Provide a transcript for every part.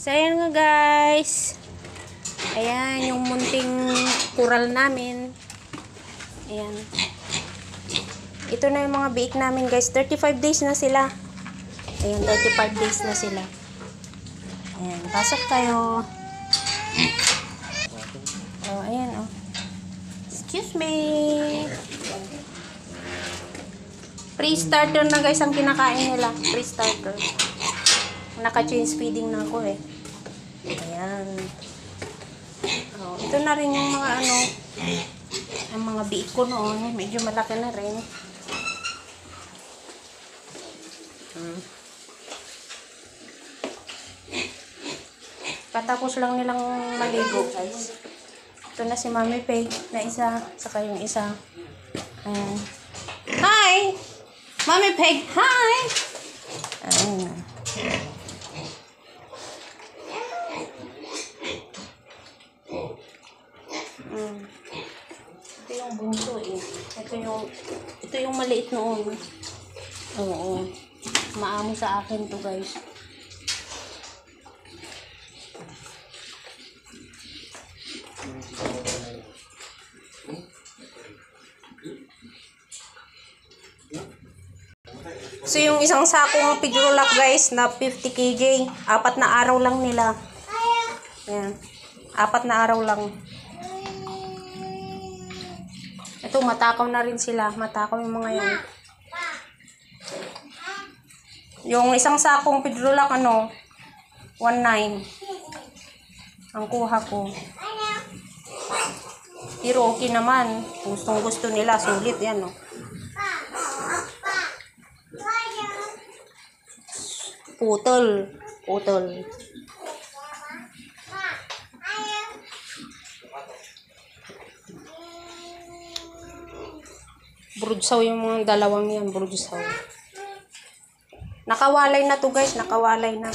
So, ayan nga guys. Ayan, yung munting kural namin. Ayan. Ito na yung mga biik namin guys. 35 days na sila. Ayan, 35 days na sila. Ayan, pasok kayo. Oh, ayan oh. Excuse me. Pre-starter na guys ang kinakain nila. Pre-starter. Naka-change feeding na ako eh. Ayan. Oh, ito na rin yung mga ano, ang mga biik ko noon. Medyo malaki na rin. Patapos lang nilang maligo guys. Ito na si Mami Peg na isa, saka yung isa. Ayan. Hi! Mami Peg, hi! Ayan. Ito yung bunso eh. Ito yung maliit noon. Oo. Maamo sa akin to guys. So yung isang sakong pidrolak guys na 50 kg, 4 na araw lang nila. Ayan. 4 na araw lang. Ito matakaw na rin sila. Matakaw yung mga yan. Yung isang sakong pidrolak ano, 1.9 ang kuha ko. Pero okay naman. Gustong gusto nila. Sulit yan no. Putol. Putol. Brudsaw yung mga dalawang yan. Brudsaw. Nakawalay na to guys. Nakawalay na.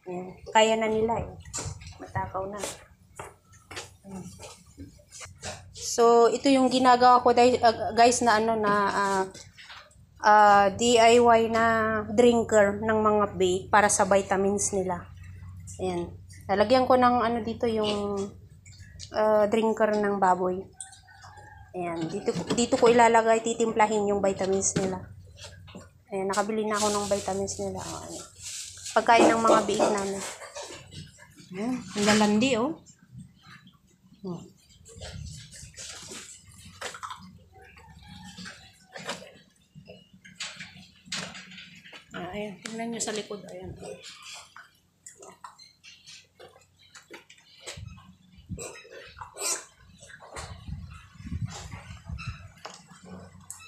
Ayan. Kaya na nila eh. Matakaw na. So, ito yung ginagawa ko guys na ano na DIY na drinker ng mga bake para sa vitamins nila. Ayan. Lalagyan ko ng ano dito yung drinker ng baboy. Ayan. Dito ko ilalagay, titimplahin yung vitamins nila. Ayan. Nakabili na ako ng vitamins nila. Ayan. Pagkain ng mga bake namin. Ayan. Ang lalandi oh. Ayan, tingnan nyo sa likod. Ayan.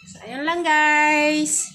So, ayan lang guys.